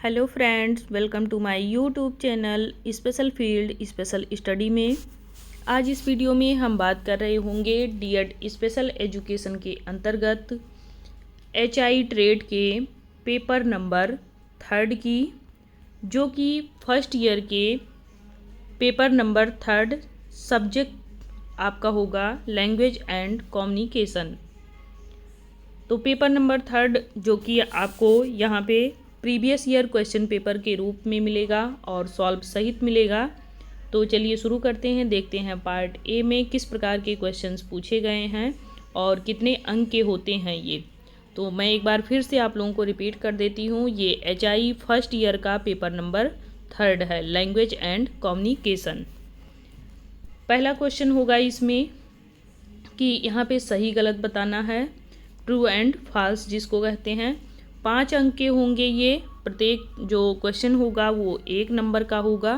Hello friends, welcome to my YouTube channel special field special study में। आज इस video में हम बात कर रहे होंगे डीएड स्पेशल एजुकेशन के अंतर्गत एचआई ट्रेड के पेपर नंबर 3 की, जो कि फर्स्ट ईयर के पेपर नंबर 3 सब्जेक्ट आपका होगा लैंग्वेज एंड कम्युनिकेशन। तो पेपर नंबर 3 जो कि आपको यहाँ पे प्रीवियस ईयर क्वेश्चन पेपर के रूप में मिलेगा और सॉल्व सहित मिलेगा। तो चलिए शुरू करते हैं, देखते हैं पार्ट ए में किस प्रकार के क्वेश्चंस पूछे गए हैं और कितने अंक के होते हैं ये। तो मैं एक बार फिर से आप लोगों को रिपीट कर देती हूँ, ये एचआई फर्स्ट ईयर का पेपर नंबर 3 है, लैंग्वेज एंड कम्युनिकेशन। पहला क्वेश्चन होगा इसमें कि यहाँ पे सही गलत बताना है, ट्रू एंड फॉल्स जिसको कहते हैं। 5 अंक के होंगे ये, प्रत्येक जो क्वेश्चन होगा वो 1 नंबर का होगा।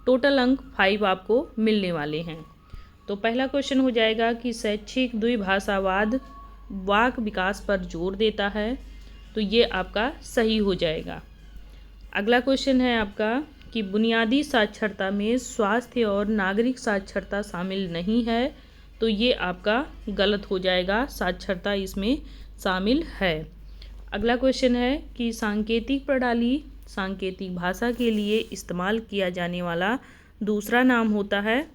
टोटल अंक 5 आपको मिलने वाले हैं। तो पहला क्वेश्चन हो जाएगा कि शैक्षिक द्विभाषावाद वाक विकास पर जोर देता है, तो ये आपका सही हो जाएगा। अगला क्वेश्चन है आपका कि बुनियादी साक्षरता में स्वास्थ्य और नागरिक साक्षरता शामिल नहीं है, तो ये आपका गलत हो जाएगा, साक्षरता इसमें शामिल है। अगला क्वेश्चन है कि सांकेतिक प्रणाली सांकेतिक भाषा के लिए इस्तेमाल किया जाने वाला दूसरा नाम होता है,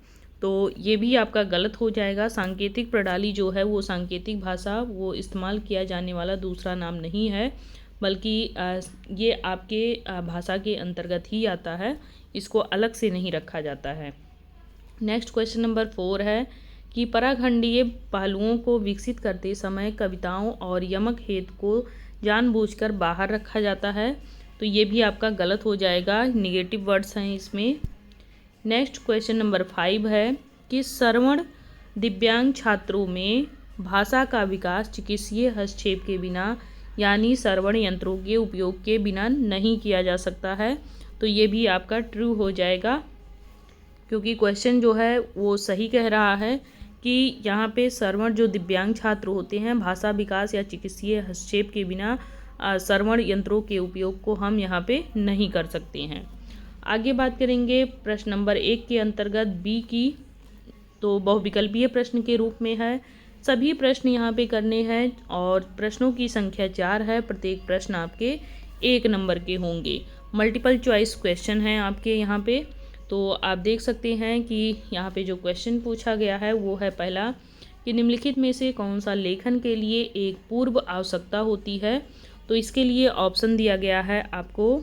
तो ये भी आपका गलत हो जाएगा। सांकेतिक प्रणाली जो है वो सांकेतिक भाषा वो इस्तेमाल किया जाने वाला दूसरा नाम नहीं है, बल्कि ये आपके भाषा के अंतर्गत ही आता है, इसको अलग से नहीं रखा जाता है। नेक्स्ट क्वेश्चन नंबर 4 है कि पराखंडीय पहलुओं को विकसित करते समय कविताओं और यमक हेतु को जानबूझकर बाहर रखा जाता है, तो ये भी आपका गलत हो जाएगा, निगेटिव वर्ड्स हैं इसमें। नेक्स्ट क्वेश्चन नंबर 5 है कि श्रवण दिव्यांग छात्रों में भाषा का विकास चिकित्सीय हस्तक्षेप के बिना यानी श्रवण यंत्रों के उपयोग के बिना नहीं किया जा सकता है, तो ये भी आपका ट्रू हो जाएगा, क्योंकि क्वेश्चन जो है वो सही कह रहा है कि यहाँ पे श्रवण जो दिव्यांग छात्र होते हैं भाषा विकास या चिकित्सीय हस्तक्षेप के बिना श्रवण यंत्रों के उपयोग को हम यहाँ पे नहीं कर सकते हैं। आगे बात करेंगे प्रश्न नंबर 1 के अंतर्गत बी की, तो बहुविकल्पीय प्रश्न के रूप में है। सभी प्रश्न यहाँ पे करने हैं और प्रश्नों की संख्या 4 है, प्रत्येक प्रश्न आपके 1 नंबर के होंगे। मल्टीपल चॉइस क्वेश्चन हैं आपके यहाँ पे, तो आप देख सकते हैं कि यहाँ पे जो क्वेश्चन पूछा गया है वो है पहला कि निम्नलिखित में से कौन सा लेखन के लिए एक पूर्व आवश्यकता होती है, तो इसके लिए ऑप्शन दिया गया है आपको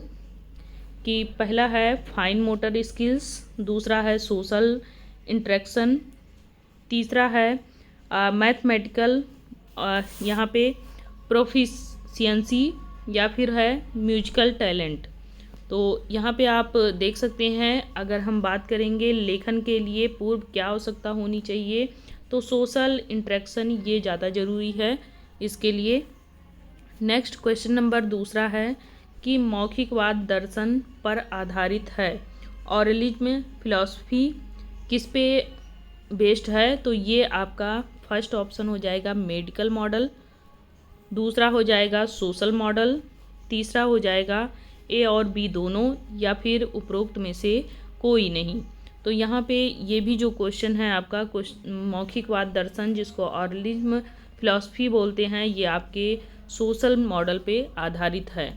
कि पहला है फाइन मोटर स्किल्स, दूसरा है सोशल इंटरेक्शन, तीसरा है मैथमेटिकल यहाँ पे प्रोफिशिएंसी, या फिर है म्यूजिकल टैलेंट। तो यहाँ पे आप देख सकते हैं, अगर हम बात करेंगे लेखन के लिए पूर्व क्या आवश्यकता होनी चाहिए, तो सोशल इंटरेक्शन ये ज़्यादा ज़रूरी है इसके लिए। नेक्स्ट क्वेश्चन नंबर 2 है कि मौखिकवाद दर्शन पर आधारित है, ऑरलिज्म फिलॉसफी किस पे बेस्ड है, तो ये आपका फर्स्ट ऑप्शन हो जाएगा मेडिकल मॉडल, दूसरा हो जाएगा सोशल मॉडल, तीसरा हो जाएगा ए और बी दोनों, या फिर उपरोक्त में से कोई नहीं। तो यहाँ पे ये भी जो क्वेश्चन है आपका मौखिकवाद दर्शन जिसको ऑरलिज्म फिलॉसफी बोलते हैं, ये आपके सोशल मॉडल पे आधारित है।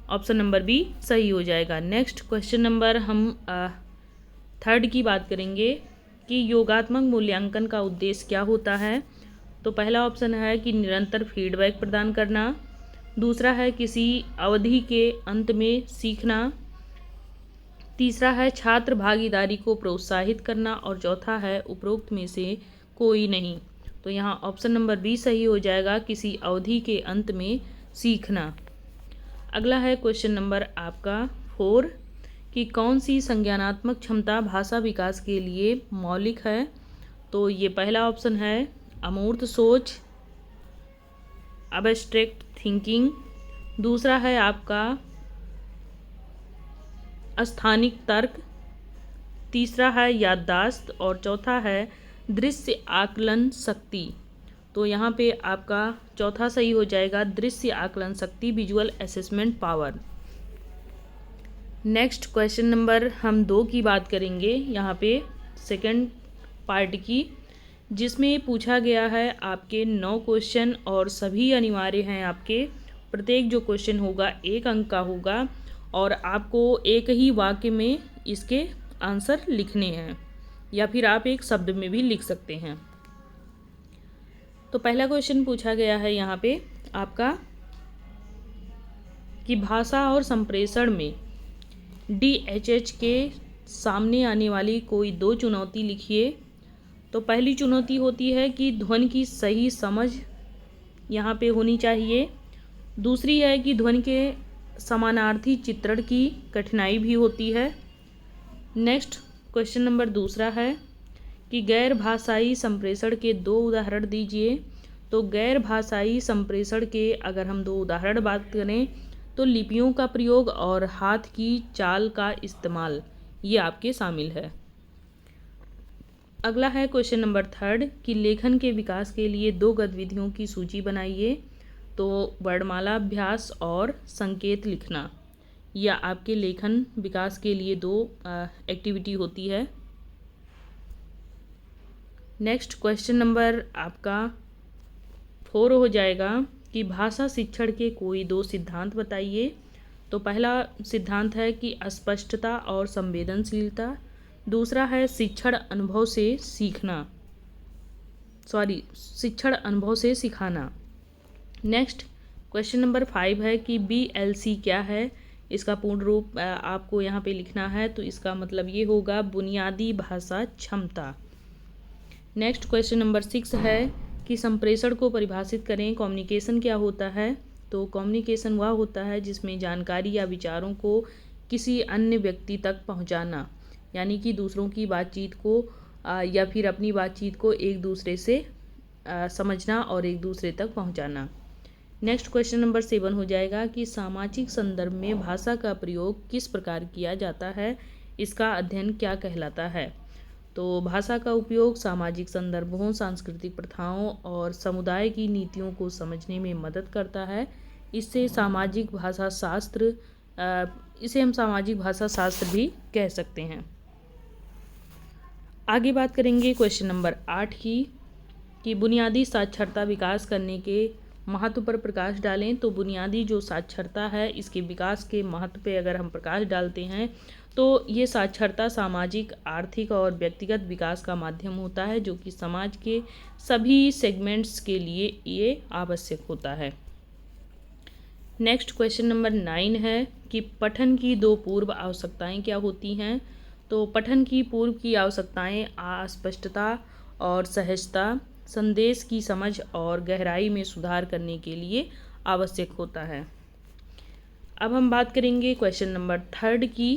ऑप्शन नंबर बी सही हो जाएगा। नेक्स्ट क्वेश्चन नंबर हम 3 की बात करेंगे कि योगात्मक मूल्यांकन का उद्देश्य क्या होता है, तो पहला ऑप्शन है कि निरंतर फीडबैक प्रदान करना, दूसरा है किसी अवधि के अंत में सीखना, तीसरा है छात्र भागीदारी को प्रोत्साहित करना, और चौथा है उपरोक्त में से कोई नहीं। तो यहाँ ऑप्शन नंबर बी सही हो जाएगा, किसी अवधि के अंत में सीखना। अगला है क्वेश्चन नंबर आपका 4 कि कौन सी संज्ञानात्मक क्षमता भाषा विकास के लिए मौलिक है, तो ये पहला ऑप्शन है अमूर्त सोच, एब्स्ट्रैक्ट थिंकिंग, दूसरा है आपका स्थानिक तर्क, तीसरा है याददाश्त, और चौथा है दृश्य आकलन शक्ति। तो यहाँ पे आपका चौथा सही हो जाएगा, दृश्य आकलन शक्ति, visual assessment power. Next question number हम 2 की बात करेंगे यहाँ पे सेकंड पार्ट की, जिसमें पूछा गया है आपके 9 क्वेश्चन और सभी अनिवार्य हैं आपके। प्रत्येक जो क्वेश्चन होगा 1 अंक का होगा और आपको एक ही वाक्य में इसके आंसर लिखने हैं या फिर आप एक शब्द में भी लिख सकते हैं। तो पहला क्वेश्चन पूछा गया है यहाँ पे आपका कि भाषा और संप्रेषण में DHH के सामने आने वाली कोई 2 चुनौती लिखिए। तो पहली चुनौती होती है कि ध्वनि की सही समझ यहाँ पे होनी चाहिए। दूसरी है कि ध्वनि के समानार्थी चित्रण की कठिनाई भी होती है। नेक्स्ट क्वेश्चन नंबर दूसरा है कि गैर भाषाई संप्रेषण के 2 उदाहरण दीजिए। तो गैर भाषाई संप्रेषण के अगर हम 2 उदाहरण बात करें तो लिपियों का प्रयोग और हाथ की चाल का इस्तेमाल, ये आपके शामिल है। अगला है क्वेश्चन नंबर 3 कि लेखन के विकास के लिए 2 गतिविधियों की सूची बनाइए। तो वर्णमाला अभ्यास और संकेत लिखना, यह आपके लेखन विकास के लिए 2 एक्टिविटी होती है। नेक्स्ट क्वेश्चन नंबर आपका 4 हो जाएगा कि भाषा शिक्षण के कोई 2 सिद्धांत बताइए। तो पहला सिद्धांत है कि अस्पष्टता और संवेदनशीलता। दूसरा है शिक्षण अनुभव से सिखाना। नेक्स्ट क्वेश्चन नंबर 5 है कि BLC क्या है। इसका पूर्ण रूप आपको यहाँ पे लिखना है। तो इसका मतलब ये होगा बुनियादी भाषा क्षमता। नेक्स्ट क्वेश्चन नंबर 6 है कि संप्रेषण को परिभाषित करें। कम्युनिकेशन क्या होता है। तो कम्युनिकेशन वह होता है जिसमें जानकारी या विचारों को किसी अन्य व्यक्ति तक पहुंचाना, यानी कि दूसरों की बातचीत को या फिर अपनी बातचीत को एक दूसरे से समझना और एक दूसरे तक पहुंचाना। नेक्स्ट क्वेश्चन नंबर 7 हो जाएगा कि सामाजिक संदर्भ में भाषा का प्रयोग किस प्रकार किया जाता है, इसका अध्ययन क्या कहलाता है। तो भाषा का उपयोग सामाजिक संदर्भों, सांस्कृतिक प्रथाओं और समुदाय की नीतियों को समझने में मदद करता है। इसे हम सामाजिक भाषा शास्त्र भी कह सकते हैं। आगे बात करेंगे क्वेश्चन नंबर 8 की कि बुनियादी साक्षरता विकास करने के महत्व पर प्रकाश डालें। तो बुनियादी जो साक्षरता है, इसके विकास के महत्व पे अगर हम प्रकाश डालते हैं तो ये साक्षरता सामाजिक, आर्थिक और व्यक्तिगत विकास का माध्यम होता है, जो कि समाज के सभी सेगमेंट्स के लिए ये आवश्यक होता है। नेक्स्ट क्वेश्चन नंबर 9 है कि पठन की 2 पूर्व आवश्यकताएं क्या होती हैं। तो पठन की पूर्व की आवश्यकताएं अस्पष्टता और सहजता, संदेश की समझ और गहराई में सुधार करने के लिए आवश्यक होता है। अब हम बात करेंगे क्वेश्चन नंबर 3 की,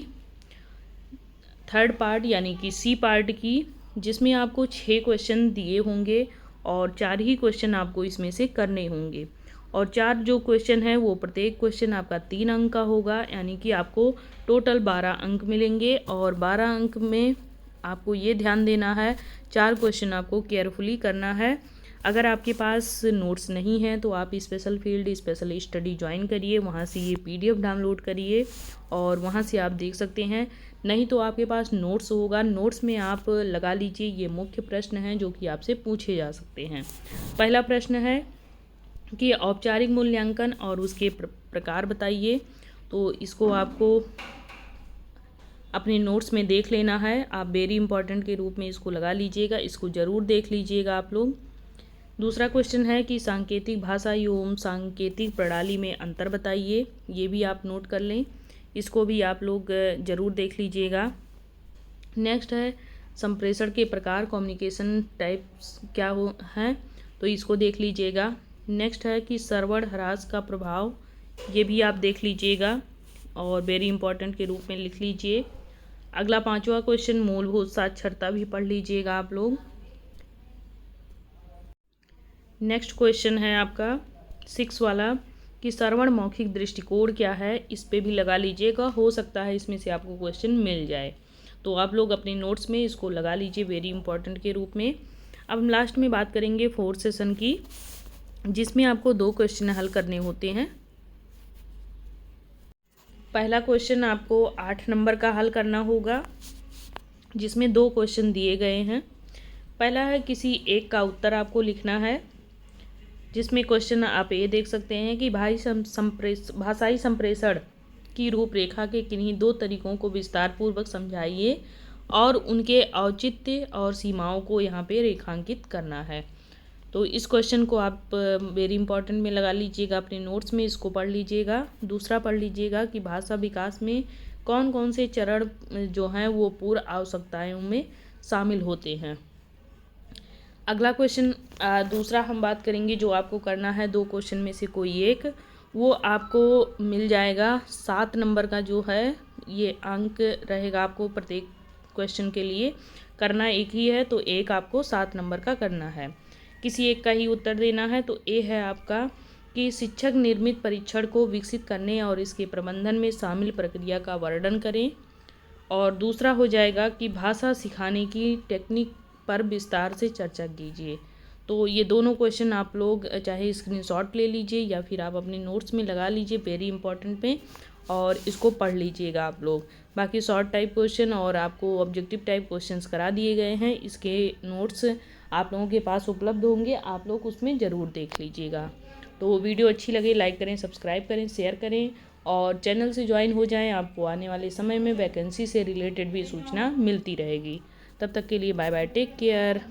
थर्ड पार्ट यानी कि C पार्ट की, जिसमें आपको 6 क्वेश्चन दिए होंगे और 4 ही क्वेश्चन आपको इसमें से करने होंगे। और 4 जो क्वेश्चन है वो प्रत्येक क्वेश्चन आपका 3 अंक का होगा, यानी कि आपको टोटल 12 अंक मिलेंगे। और 12 अंक में आपको ये ध्यान देना है, 4 क्वेश्चन आपको केयरफुली करना है। अगर आपके पास नोट्स नहीं हैं तो आप special field special study join करिए, वहाँ से ये PDF डाउनलोड करिए और वहाँ से आप देख सकते हैं। नहीं तो आपके पास नोट्स होगा, नोट्स में आप लगा लीजिए ये मुख्य प्रश्न हैं जो कि आपसे पूछे जा सकते हैं। पहला प्रश्न है कि औपचारिक मूल्यांकन और उसके प्रकार बताइए। तो इसको आपको अपने नोट्स में देख लेना है, आप वेरी इंपॉर्टेंट के रूप में इसको लगा लीजिएगा, इसको ज़रूर देख लीजिएगा आप लोग। दूसरा क्वेश्चन है कि सांकेतिक भाषा एवं सांकेतिक प्रणाली में अंतर बताइए। ये भी आप नोट कर लें, इसको भी आप लोग ज़रूर देख लीजिएगा। नेक्स्ट है संप्रेषण के प्रकार, कम्युनिकेशन टाइप्स क्या हैं, तो इसको देख लीजिएगा। नेक्स्ट है कि श्रवण ह्रास का प्रभाव, ये भी आप देख लीजिएगा और वेरी इंपॉर्टेंट के रूप में लिख लीजिए। अगला 5वां क्वेश्चन मूलभूत साक्षरता भी पढ़ लीजिएगा आप लोग। नेक्स्ट क्वेश्चन है आपका 6 वाला कि श्रवण मौखिक दृष्टिकोण क्या है, इस पे भी लगा लीजिएगा, हो सकता है इसमें से आपको क्वेश्चन मिल जाए। तो आप लोग अपने नोट्स में इसको लगा लीजिए वेरी इंपॉर्टेंट के रूप में। अब हम लास्ट में बात करेंगे 4th सेशन की, जिसमें आपको 2 क्वेश्चन हल करने होते हैं। पहला क्वेश्चन आपको 8 नंबर का हल करना होगा, जिसमें 2 क्वेश्चन दिए गए हैं। पहला है किसी एक का उत्तर आपको लिखना है, जिसमें क्वेश्चन आप ये देख सकते हैं कि भाषाई संप्रेषण की रूपरेखा के किन्हीं 2 तरीकों को विस्तार पूर्वक समझाइए और उनके औचित्य और सीमाओं को यहाँ पे रेखांकित करना है। तो इस क्वेश्चन को आप वेरी इंपॉर्टेंट में लगा लीजिएगा, अपने नोट्स में इसको पढ़ लीजिएगा। दूसरा पढ़ लीजिएगा कि भाषा विकास में कौन कौन से चरण जो हैं वो पूर्व आवश्यकताओं में शामिल होते हैं। अगला क्वेश्चन दूसरा हम बात करेंगे, जो आपको करना है 2 क्वेश्चन में से कोई एक, वो आपको मिल जाएगा 7 नंबर का जो है ये अंक रहेगा। आपको प्रत्येक क्वेश्चन के लिए करना एक ही है, तो एक आपको 7 नंबर का करना है, किसी एक का ही उत्तर देना है। तो ए है आपका कि शिक्षक निर्मित परीक्षण को विकसित करने और इसके प्रबंधन में शामिल प्रक्रिया का वर्णन करें। और दूसरा हो जाएगा कि भाषा सिखाने की टेक्निक पर विस्तार से चर्चा कीजिए। तो ये दोनों क्वेश्चन आप लोग चाहे स्क्रीनशॉट ले लीजिए या फिर आप अपने नोट्स में लगा लीजिए वेरी इंपॉर्टेंट में, और इसको पढ़ लीजिएगा आप लोग। बाकी शॉर्ट टाइप क्वेश्चन और आपको ऑब्जेक्टिव टाइप क्वेश्चंस करा दिए गए हैं, इसके नोट्स आप लोगों के पास उपलब्ध होंगे, आप लोग उसमें ज़रूर देख लीजिएगा। तो वीडियो अच्छी लगे लाइक करें, सब्सक्राइब करें, शेयर करें और चैनल से ज्वाइन हो जाएं। आपको आने वाले समय में वैकेंसी से रिलेटेड भी सूचना मिलती रहेगी। तब तक के लिए बाय बाय, टेक केयर।